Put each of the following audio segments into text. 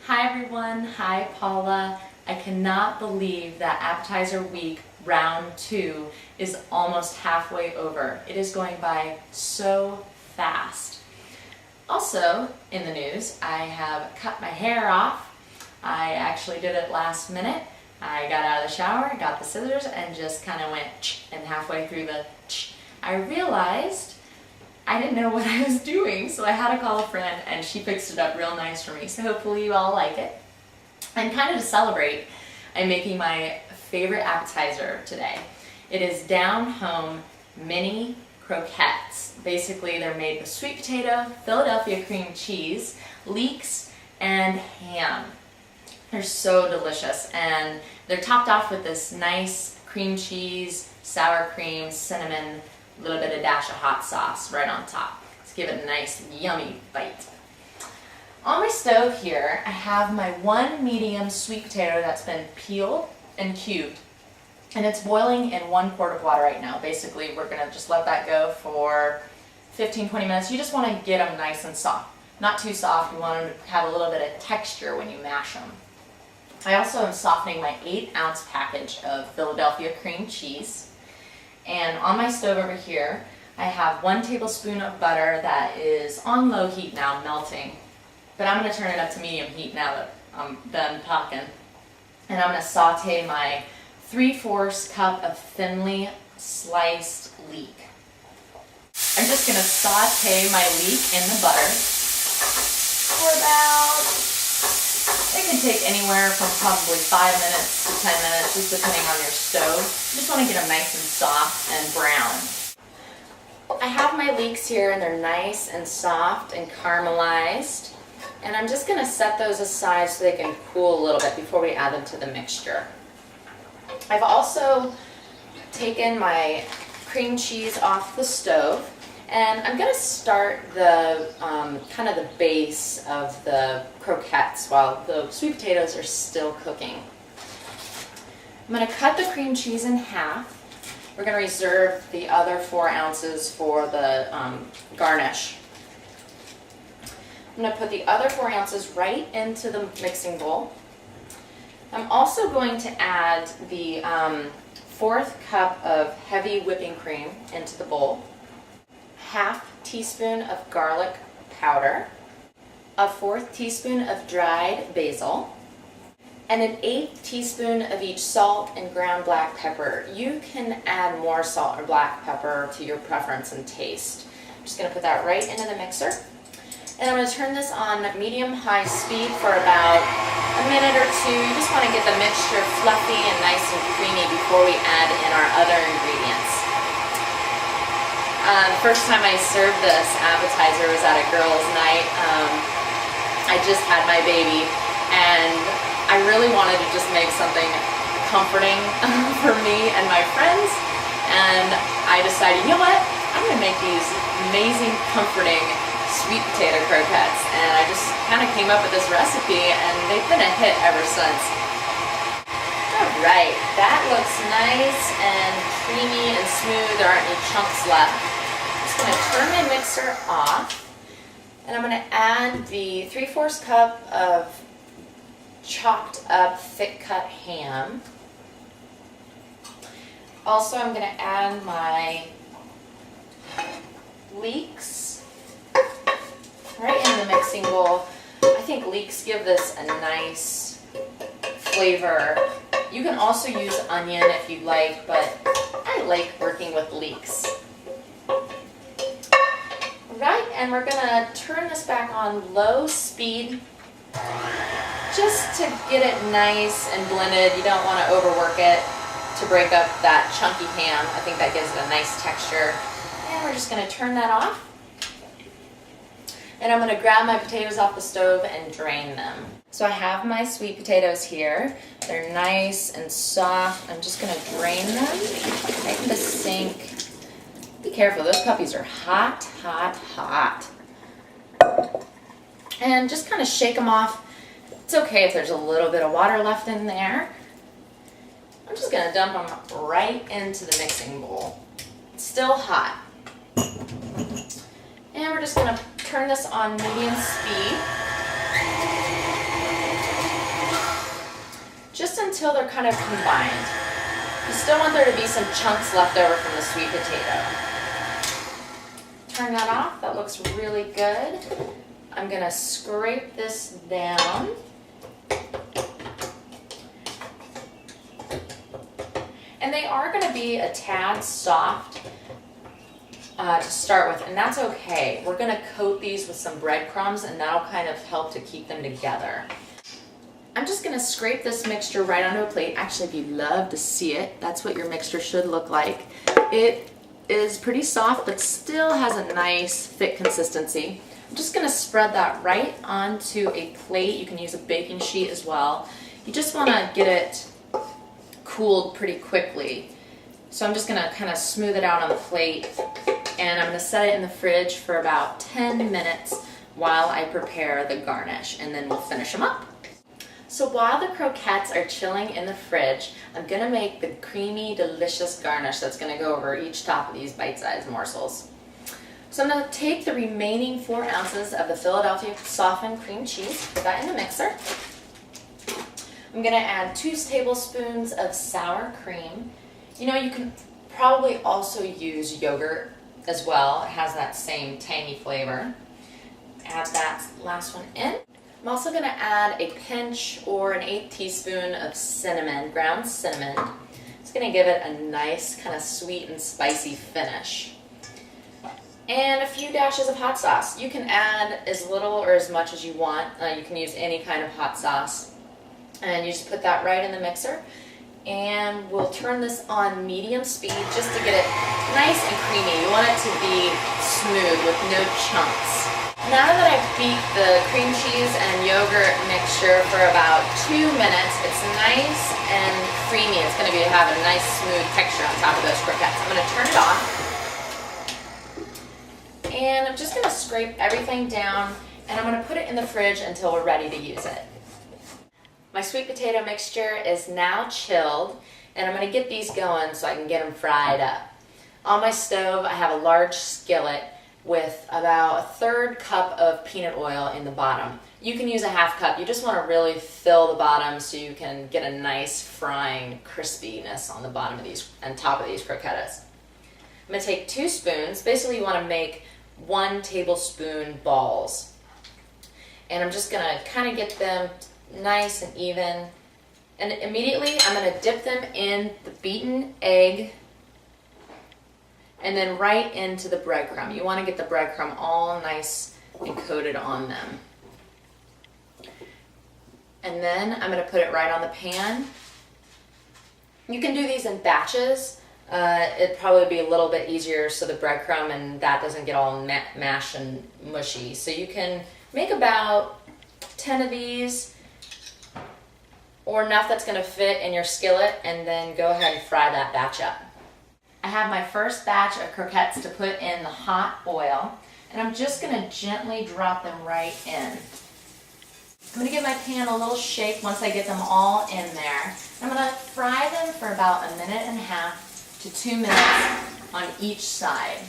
Hi everyone, hi Paula. I cannot believe that appetizer week round 2 is almost halfway over. It is going by so fast. Also in the news, I have cut my hair off. I actually did it last minute. I got out of the shower, got the scissors, and just kind of went and halfway through the I realized I didn't know what I was doing, so I had to call a friend and she fixed it up real nice for me. So hopefully you all like it. And kind of to celebrate, I'm making my favorite appetizer today. It is down home mini croquettes. Basically they're made with sweet potato, Philadelphia cream cheese, leeks, and ham. They're so delicious, and they're topped off with this nice cream cheese, sour cream, cinnamon, a little bit of dash of hot sauce right on top to give it a nice yummy bite. On my stove here I have my 1 medium sweet potato that's been peeled and cubed, and it's boiling in 1 quart of water right now. Basically we're going to just let that go for 15-20 minutes. You just want to get them nice and soft, not too soft. You want them to have a little bit of texture when you mash them. I also am softening my 8-ounce package of Philadelphia cream cheese. And on my stove over here, I have 1 tablespoon of butter that is on low heat now, melting. But I'm going to turn it up to medium heat now that I'm done talking. And I'm going to saute my 3/4 cup of thinly sliced leek. I'm just going to saute my leek in the butter for about, it can take anywhere from probably 5 minutes to 10 minutes, just depending on your stove. You just want to get them nice and soft and brown. I have my leeks here and they're nice and soft and caramelized. And I'm just going to set those aside so they can cool a little bit before we add them to the mixture. I've also taken my cream cheese off the stove, and I'm going to start the kind of the base of the croquettes while the sweet potatoes are still cooking. I'm going to cut the cream cheese in half. We're going to reserve the other 4 ounces for the garnish. I'm going to put the other 4 ounces right into the mixing bowl. I'm also going to add the 1/4 cup of heavy whipping cream into the bowl, 1/2 teaspoon of garlic powder, a 1/4 teaspoon of dried basil, and an 1/8 teaspoon of each salt and ground black pepper. You can add more salt or black pepper to your preference and taste. I'm just going to put that right into the mixer. And I'm going to turn this on medium-high speed for about a minute or 2. You just want to get the mixture fluffy and nice and creamy before we add in our other ingredients. The first time I served this appetizer was at a girls' night. I just had my baby, and I really wanted to just make something comforting for me and my friends, and I decided, you know what, I'm going to make these amazing, comforting sweet potato croquettes, and I just kind of came up with this recipe, and they've been a hit ever since. Alright, that looks nice and creamy and smooth. There aren't any chunks left. I'm just going to turn my mixer off, and I'm going to add the 3/4 cup of chopped up thick cut ham. Also, I'm going to add my leeks right in the mixing bowl. I think leeks give this a nice flavor. You can also use onion if you'd like, but I like working with leeks. Right, and we're gonna turn this back on low speed just to get it nice and blended. You don't want to overwork it to break up that chunky ham. I think that gives it a nice texture. And we're just gonna turn that off. And I'm going to grab my potatoes off the stove and drain them. So I have my sweet potatoes here. They're nice and soft. I'm just going to drain them right in the sink. Be careful, those puppies are hot, hot, hot. And just kind of shake them off. It's okay if there's a little bit of water left in there. I'm just going to dump them right into the mixing bowl. It's still hot. And we're just going to turn this on medium speed. until they're kind of combined. You still want there to be some chunks left over from the sweet potato. Turn that off. That looks really good. I'm going to scrape this down. And they are going to be a tad soft to start with, and that's okay. We're going to coat these with some breadcrumbs, and that'll kind of help to keep them together. I'm just going to scrape this mixture right onto a plate. Actually, if you'd love to see it, that's what your mixture should look like. It is pretty soft, but still has a nice thick consistency. I'm just going to spread that right onto a plate. You can use a baking sheet as well. You just want to get it cooled pretty quickly. So I'm just going to kind of smooth it out on the plate, and I'm going to set it in the fridge for about 10 minutes while I prepare the garnish, and then we'll finish them up. So while the croquettes are chilling in the fridge, I'm going to make the creamy, delicious garnish that's going to go over each top of these bite-sized morsels. So I'm going to take the remaining 4 ounces of the Philadelphia softened cream cheese, put that in the mixer. I'm going to add 2 tablespoons of sour cream. You know, you can probably also use yogurt as well. It has that same tangy flavor. Add that last one in. I'm also going to add a pinch or an 1/8 teaspoon of cinnamon, ground cinnamon. It's going to give it a nice kind of sweet and spicy finish. And a few dashes of hot sauce. You can add as little or as much as you want. You can use any kind of hot sauce. And you just put that right in the mixer. And we'll turn this on medium speed just to get it nice and creamy. You want it to be smooth with no chunks. Now that I've beat the cream cheese and yogurt mixture for about 2 minutes, it's nice and creamy. It's going to have a nice smooth texture on top of those croquettes. I'm going to turn it off. And I'm just going to scrape everything down, and I'm going to put it in the fridge until we're ready to use it. My sweet potato mixture is now chilled, and I'm going to get these going so I can get them fried up. On my stove, I have a large skillet with about 1/3 cup of peanut oil in the bottom. You can use a 1/2 cup. You just want to really fill the bottom so you can get a nice frying crispiness on the bottom of these and top of these croquettes. I'm going to take 2 spoons. Basically, you want to make 1 tablespoon balls. And I'm just going to kind of get them nice and even. And immediately, I'm going to dip them in the beaten egg and then right into the breadcrumb. You want to get the breadcrumb all nice and coated on them. And then I'm going to put it right on the pan. You can do these in batches. It'd probably be a little bit easier so the breadcrumb and that doesn't get all mashed and mushy. So you can make about 10 of these, or enough that's going to fit in your skillet, and then go ahead and fry that batch up. I have my first batch of croquettes to put in the hot oil, and I'm just going to gently drop them right in. I'm going to give my pan a little shake once I get them all in there. I'm going to fry them for about 1.5 to 2 minutes on each side.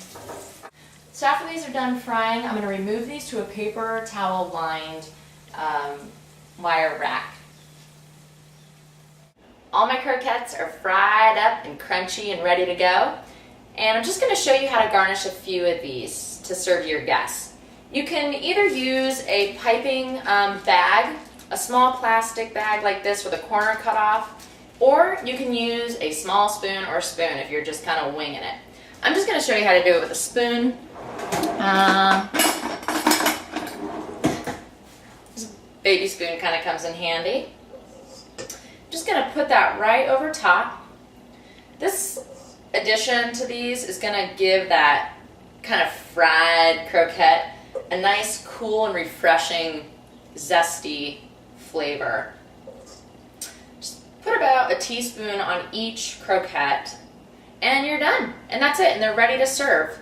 So after these are done frying, I'm going to remove these to a paper towel lined wire rack. All my croquettes are fried up and crunchy and ready to go. And I'm just going to show you how to garnish a few of these to serve your guests. You can either use a piping bag, a small plastic bag like this with a corner cut off, or you can use a small spoon or spoon if you're just kind of winging it. I'm just going to show you how to do it with a spoon. This baby spoon kind of comes in handy. Just going to put that right over top. This addition to these is going to give that kind of fried croquette a nice, cool, and refreshing, zesty flavor. Just put about a teaspoon on each croquette, and you're done. And that's it, and they're ready to serve.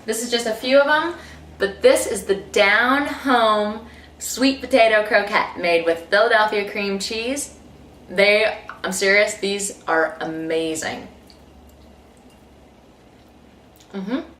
This is just a few of them, but this is the down-home sweet potato croquette made with Philadelphia cream cheese. I'm serious, these are amazing.